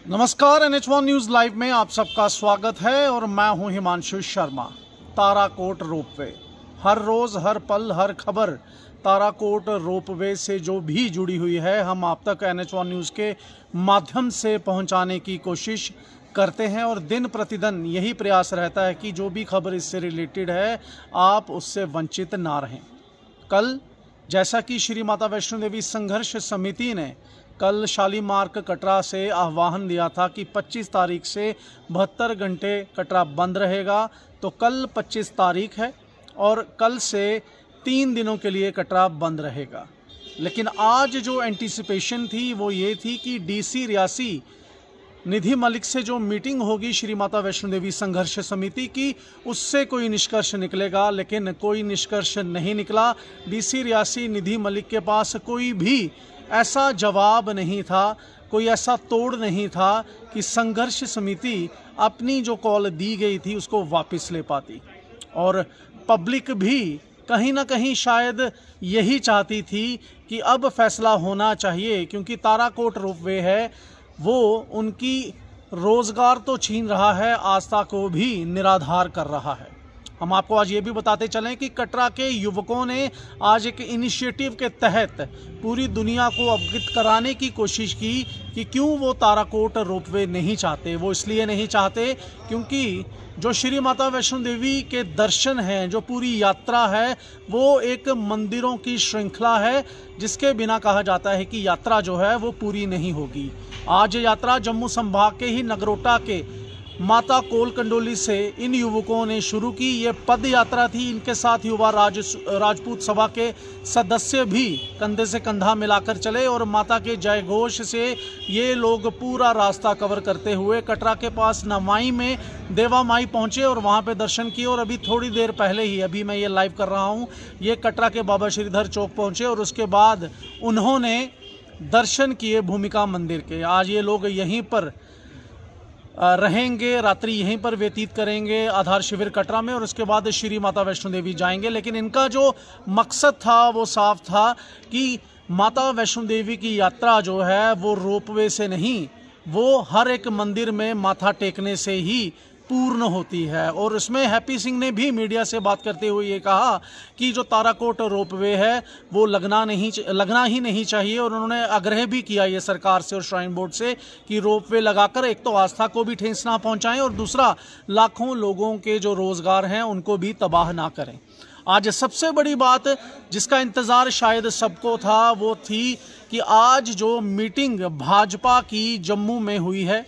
नमस्कार, NH1 news live में आप सबका स्वागत है और मैं हूं हिमांशु शर्मा। ताराकोट रोपवे, हर रोज़ हर पल हर खबर ताराकोट रोपवे से जो भी जुड़ी हुई है हम आप तक NH1 न्यूज़ के माध्यम से पहुंचाने की कोशिश करते हैं और दिन प्रतिदिन यही प्रयास रहता है कि जो भी खबर इससे रिलेटेड है आप उससे वंचित ना रहें। कल जैसा कि श्री माता वैष्णो देवी संघर्ष समिति ने कल शालीमार कटरा से आह्वान दिया था कि 25 तारीख से 72 घंटे कटरा बंद रहेगा, तो कल 25 तारीख है और कल से 3 दिनों के लिए कटरा बंद रहेगा। लेकिन आज जो एंटीसिपेशन थी वो ये थी कि DC रियासी निधि मलिक से जो मीटिंग होगी श्री माता वैष्णो देवी संघर्ष समिति की, उससे कोई निष्कर्ष निकलेगा, लेकिन कोई निष्कर्ष नहीं निकला। DC रियासी निधि मलिक के पास कोई भी ऐसा जवाब नहीं था, कोई ऐसा तोड़ नहीं था कि संघर्ष समिति अपनी जो कॉल दी गई थी उसको वापस ले पाती। और पब्लिक भी कहीं ना कहीं शायद यही चाहती थी कि अब फैसला होना चाहिए, क्योंकि ताराकोट रोपवे है वो उनकी रोज़गार तो छीन रहा है, आस्था को भी निराधार कर रहा है। हम आपको आज ये भी बताते चलें कि कटरा के युवकों ने आज एक इनिशिएटिव के तहत पूरी दुनिया को अवगत कराने की कोशिश की कि क्यों वो ताराकोट रोपवे नहीं चाहते। वो इसलिए नहीं चाहते क्योंकि जो श्री माता वैष्णो देवी के दर्शन हैं, जो पूरी यात्रा है, वो एक मंदिरों की श्रृंखला है जिसके बिना कहा जाता है कि यात्रा जो है वो पूरी नहीं होगी। आज यात्रा जम्मू संभाग के ही नगरोटा के माता कोल कंडोली से इन युवकों ने शुरू की। ये पद यात्रा थी। इनके साथ युवा राजपूत सभा के सदस्य भी कंधे से कंधा मिलाकर चले और माता के जय घोष से ये लोग पूरा रास्ता कवर करते हुए कटरा के पास नवाई में देवा माई पहुँचे और वहाँ पे दर्शन किए। और अभी थोड़ी देर पहले ही, अभी मैं ये लाइव कर रहा हूँ, ये कटरा के बाबा श्रीधर चौक पहुँचे और उसके बाद उन्होंने दर्शन किए भूमिका मंदिर के। आज ये लोग यहीं पर रहेंगे, रात्रि यहीं पर व्यतीत करेंगे आधार शिविर कटरा में और उसके बाद श्री माता वैष्णो देवी जाएंगे। लेकिन इनका जो मकसद था वो साफ था कि माता वैष्णो देवी की यात्रा जो है वो रोपवे से नहीं, वो हर एक मंदिर में माथा टेकने से ही पूर्ण होती है। और उसमें हैप्पी सिंह ने भी मीडिया से बात करते हुए ये कहा कि जो ताराकोट रोपवे है वो लगना ही नहीं चाहिए। और उन्होंने आग्रह भी किया ये सरकार से और श्राइन बोर्ड से कि रोपवे लगाकर एक तो आस्था को भी ठेस ना पहुंचाएं और दूसरा लाखों लोगों के जो रोजगार हैं उनको भी तबाह ना करें। आज सबसे बड़ी बात जिसका इंतजार शायद सबको था वो थी कि आज जो मीटिंग भाजपा की जम्मू में हुई है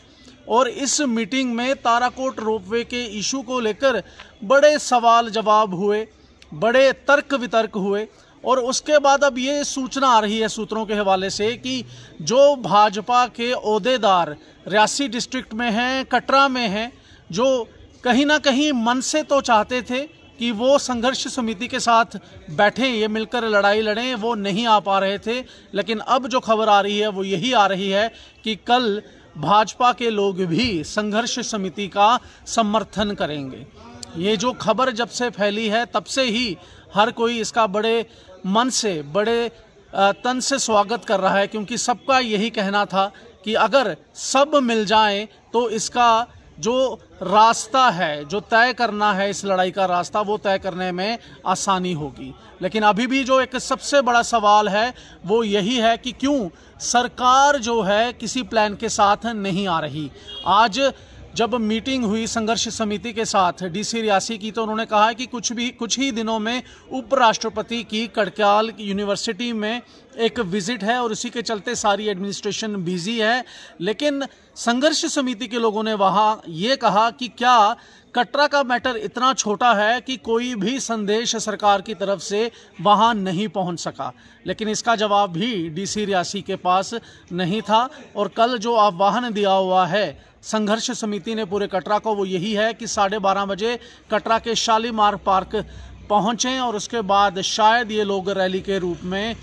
और इस मीटिंग में ताराकोट रोपवे के इशू को लेकर बड़े सवाल जवाब हुए, बड़े तर्क वितर्क हुए। और उसके बाद अब ये सूचना आ रही है सूत्रों के हवाले से कि जो भाजपा के ओहदेदार रियासी डिस्ट्रिक्ट में हैं, कटरा में हैं, जो कहीं ना कहीं मन से तो चाहते थे कि वो संघर्ष समिति के साथ बैठें, ये मिलकर लड़ाई लड़ें, वो नहीं आ पा रहे थे। लेकिन अब जो खबर आ रही है वो यही आ रही है कि कल भाजपा के लोग भी संघर्ष समिति का समर्थन करेंगे। ये जो खबर जब से फैली है तब से ही हर कोई इसका बड़े मन से, बड़े तन से स्वागत कर रहा है, क्योंकि सबका यही कहना था कि अगर सब मिल जाएं तो इसका जो रास्ता है, जो तय करना है इस लड़ाई का रास्ता, वो तय करने में आसानी होगी। लेकिन अभी भी जो एक सबसे बड़ा सवाल है वो यही है कि क्यों सरकार जो है किसी प्लान के साथ नहीं आ रही। आज जब मीटिंग हुई संघर्ष समिति के साथ DC रियासी की, तो उन्होंने कहा कि कुछ ही दिनों में उपराष्ट्रपति की कड़क्याल यूनिवर्सिटी में एक विजिट है और उसी के चलते सारी एडमिनिस्ट्रेशन बिजी है। लेकिन संघर्ष समिति के लोगों ने वहाँ ये कहा कि क्या कटरा का मैटर इतना छोटा है कि कोई भी संदेश सरकार की तरफ से वहाँ नहीं पहुँच सका। लेकिन इसका जवाब भी DC रियासी के पास नहीं था। और कल जो आह्वान दिया हुआ है संघर्ष समिति ने पूरे कटरा को वो यही है कि 12:30 बजे कटरा के शालीमार पार्क पहुँचें और उसके बाद शायद ये लोग रैली के रूप में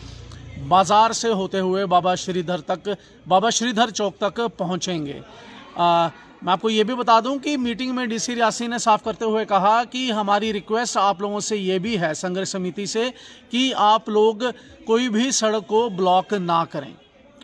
बाज़ार से होते हुए बाबा श्रीधर चौक तक पहुँचेंगे। मैं आपको ये भी बता दूं कि मीटिंग में DC रियासी ने साफ करते हुए कहा कि हमारी रिक्वेस्ट आप लोगों से ये भी है संघर्ष समिति से कि आप लोग कोई भी सड़क को ब्लॉक ना करें।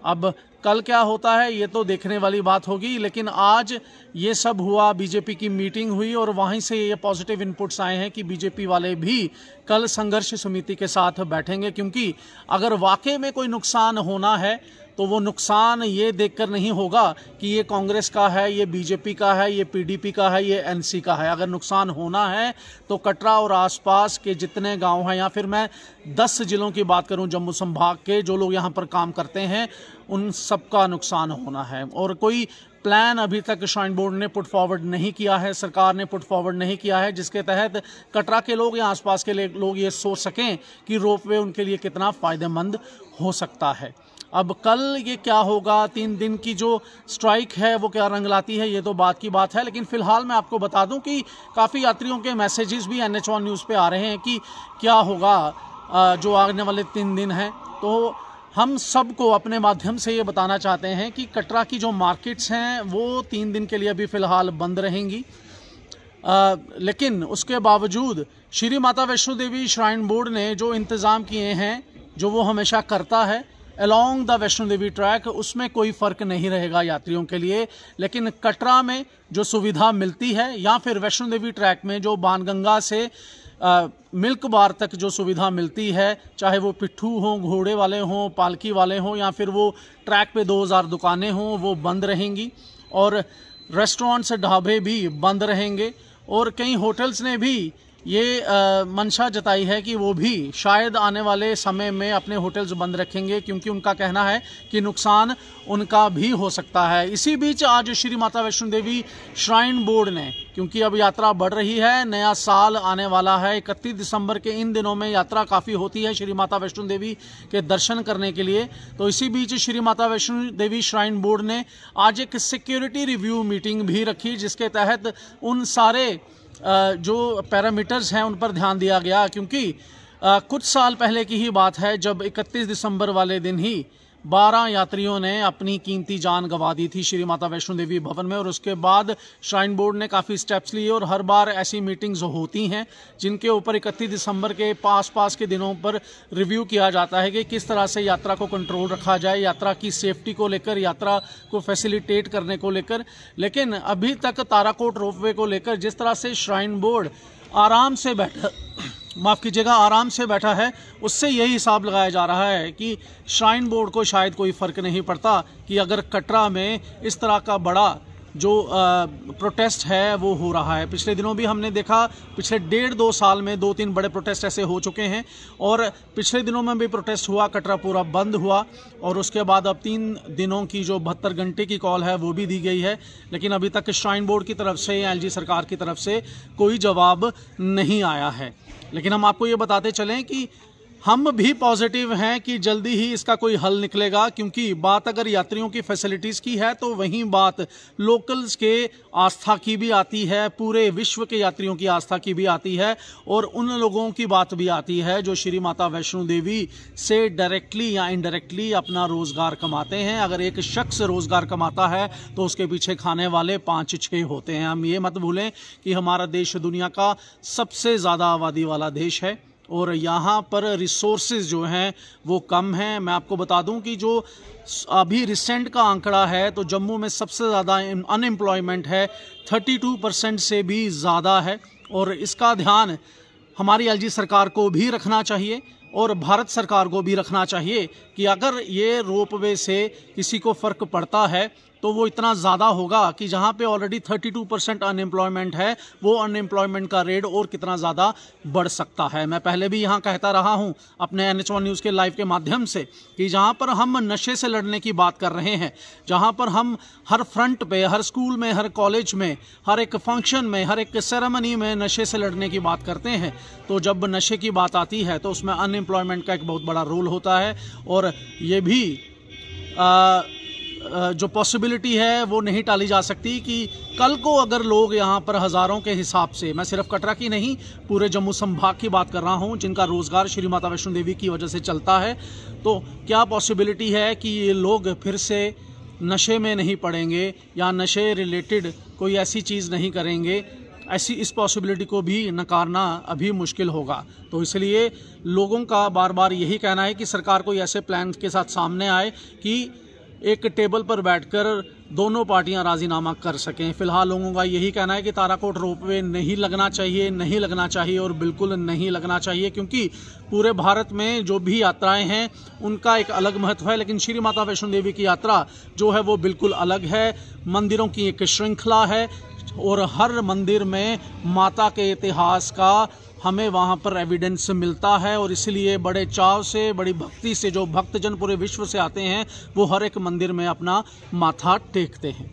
अब कल क्या होता है ये तो देखने वाली बात होगी, लेकिन आज ये सब हुआ, बीजेपी की मीटिंग हुई और वहीं से ये पॉजिटिव इनपुट्स आए हैं कि बीजेपी वाले भी कल संघर्ष समिति के साथ बैठेंगे, क्योंकि अगर वाकई में कोई नुकसान होना है तो वो नुकसान ये देखकर नहीं होगा कि ये कांग्रेस का है, ये बीजेपी का है, ये पीडीपी का है, ये एनसी का है। अगर नुकसान होना है तो कटरा और आसपास के जितने गांव हैं, या फिर मैं 10 जिलों की बात करूं जम्मू संभाग के, जो लोग यहाँ पर काम करते हैं उन सबका नुकसान होना है। और कोई प्लान अभी तक श्राइन बोर्ड ने पुट फॉरवर्ड नहीं किया है, सरकार ने पुट फॉरवर्ड नहीं किया है, जिसके तहत कटरा के लोग या आसपास के लोग ये सोच सकें कि रोपवे उनके लिए कितना फ़ायदेमंद हो सकता है। अब कल ये क्या होगा, 3 दिन की जो स्ट्राइक है वो क्या रंग लाती है, ये तो बात की बात है। लेकिन फ़िलहाल मैं आपको बता दूं कि काफ़ी यात्रियों के मैसेजेस भी NH1 न्यूज़ पे आ रहे हैं कि क्या होगा जो आने वाले 3 दिन हैं। तो हम सबको अपने माध्यम से ये बताना चाहते हैं कि कटरा की जो मार्केट्स हैं वो 3 दिन के लिए अभी फ़िलहाल बंद रहेंगी, लेकिन उसके बावजूद श्री माता वैष्णो देवी श्राइन बोर्ड ने जो इंतज़ाम किए हैं, जो वो हमेशा करता है along the Vaishno Devi track, उसमें कोई फ़र्क नहीं रहेगा यात्रियों के लिए। लेकिन कटरा में जो सुविधा मिलती है या फिर वैष्णो देवी ट्रैक में जो बाणगंगा से मिल्क बार तक जो सुविधा मिलती है, चाहे वो पिट्ठू हों, घोड़े वाले हों, पालकी वाले हों, या फिर वो ट्रैक पे 2000 दुकानें हों, वो बंद रहेंगी। और रेस्टोरेंट्स, ढाबे भी बंद रहेंगे। और कई होटल्स ने भी ये मंशा जताई है कि वो भी शायद आने वाले समय में अपने होटल्स बंद रखेंगे, क्योंकि उनका कहना है कि नुकसान उनका भी हो सकता है। इसी बीच आज श्री माता वैष्णो देवी श्राइन बोर्ड ने, क्योंकि अब यात्रा बढ़ रही है, नया साल आने वाला है, 31 दिसंबर के इन दिनों में यात्रा काफ़ी होती है श्री माता वैष्णो देवी के दर्शन करने के लिए। तो इसी बीच श्री माता वैष्णो देवी श्राइन बोर्ड ने आज एक सिक्योरिटी रिव्यू मीटिंग भी रखी, जिसके तहत उन सारे जो पैरामीटर्स हैं उन पर ध्यान दिया गया। क्योंकि कुछ साल पहले की ही बात है जब 31 दिसंबर वाले दिन ही 12 यात्रियों ने अपनी कीमती जान गंवा दी थी श्री माता वैष्णो देवी भवन में। और उसके बाद श्राइन बोर्ड ने काफ़ी स्टेप्स लिए और हर बार ऐसी मीटिंग्स होती हैं जिनके ऊपर 31 दिसंबर के पास के दिनों पर रिव्यू किया जाता है कि किस तरह से यात्रा को कंट्रोल रखा जाए, यात्रा की सेफ्टी को लेकर, यात्रा को फैसिलिटेट करने को लेकर। लेकिन अभी तक ताराकोट रोपवे को लेकर जिस तरह से श्राइन बोर्ड आराम से आराम से बैठा है, उससे यही हिसाब लगाया जा रहा है कि श्राइन बोर्ड को शायद कोई फ़र्क नहीं पड़ता कि अगर कटरा में इस तरह का बड़ा जो प्रोटेस्ट है वो हो रहा है। पिछले दिनों भी हमने देखा, पिछले 1.5-2 साल में 2-3 बड़े प्रोटेस्ट ऐसे हो चुके हैं। और पिछले दिनों में भी प्रोटेस्ट हुआ, कटरा पूरा बंद हुआ। और उसके बाद अब 3 दिनों की जो 72 घंटे की कॉल है वो भी दी गई है, लेकिन अभी तक श्राइन बोर्ड की तरफ से या LG सरकार की तरफ से कोई जवाब नहीं आया है। लेकिन हम आपको ये बताते चलें कि हम भी पॉजिटिव हैं कि जल्दी ही इसका कोई हल निकलेगा, क्योंकि बात अगर यात्रियों की फैसिलिटीज़ की है तो वहीं बात लोकल्स के आस्था की भी आती है, पूरे विश्व के यात्रियों की आस्था की भी आती है, और उन लोगों की बात भी आती है जो श्री माता वैष्णो देवी से डायरेक्टली या इनडायरेक्टली अपना रोज़गार कमाते हैं। अगर एक शख्स रोज़गार कमाता है तो उसके पीछे खाने वाले 5-6 होते हैं। हम ये मत भूलें कि हमारा देश दुनिया का सबसे ज़्यादा आबादी वाला देश है और यहाँ पर रिसोर्सेज जो हैं वो कम हैं। मैं आपको बता दूं कि जो अभी रिसेंट का आंकड़ा है तो जम्मू में सबसे ज़्यादा अनएम्प्लॉयमेंट है, 32% से भी ज़्यादा है। और इसका ध्यान हमारी LG सरकार को भी रखना चाहिए और भारत सरकार को भी रखना चाहिए कि अगर ये रोपवे से किसी को फ़र्क पड़ता है तो वो इतना ज़्यादा होगा कि जहाँ पे ऑलरेडी 32% अनएम्प्लॉयमेंट है, वो अनएम्प्लॉयमेंट का रेट और कितना ज़्यादा बढ़ सकता है। मैं पहले भी यहाँ कहता रहा हूँ अपने NH1 न्यूज़ के लाइव के माध्यम से कि जहाँ पर हम नशे से लड़ने की बात कर रहे हैं, जहाँ पर हम हर फ्रंट पे, हर स्कूल में, हर कॉलेज में, हर एक फंक्शन में, हर एक सेरेमनी में नशे से लड़ने की बात करते हैं, तो जब नशे की बात आती है तो उसमें अनएम्प्लॉयमेंट का एक बहुत बड़ा रोल होता है। और ये भी जो पॉसिबिलिटी है वो नहीं टाली जा सकती कि कल को अगर लोग यहाँ पर हज़ारों के हिसाब से, मैं सिर्फ कटरा की नहीं पूरे जम्मू संभाग की बात कर रहा हूँ, जिनका रोज़गार श्री माता वैष्णो देवी की वजह से चलता है, तो क्या पॉसिबिलिटी है कि ये लोग फिर से नशे में नहीं पड़ेंगे या नशे रिलेटेड कोई ऐसी चीज़ नहीं करेंगे? इस पॉसिबिलिटी को भी नकारना अभी मुश्किल होगा। तो इसलिए लोगों का बार बार यही कहना है कि सरकार कोई ऐसे प्लान के साथ सामने आए कि एक टेबल पर बैठकर दोनों पार्टियां राजीनामा कर सकें। फिलहाल लोगों का यही कहना है कि ताराकोट रोपवे नहीं लगना चाहिए और बिल्कुल नहीं लगना चाहिए, क्योंकि पूरे भारत में जो भी यात्राएं हैं उनका एक अलग महत्व है, लेकिन श्री माता वैष्णो देवी की यात्रा जो है वो बिल्कुल अलग है। मंदिरों की एक श्रृंखला है और हर मंदिर में माता के इतिहास का हमें वहाँ पर एविडेंस मिलता है, और इसलिए बड़े चाव से, बड़ी भक्ति से जो भक्तजन पूरे विश्व से आते हैं वो हर एक मंदिर में अपना माथा टेकते हैं।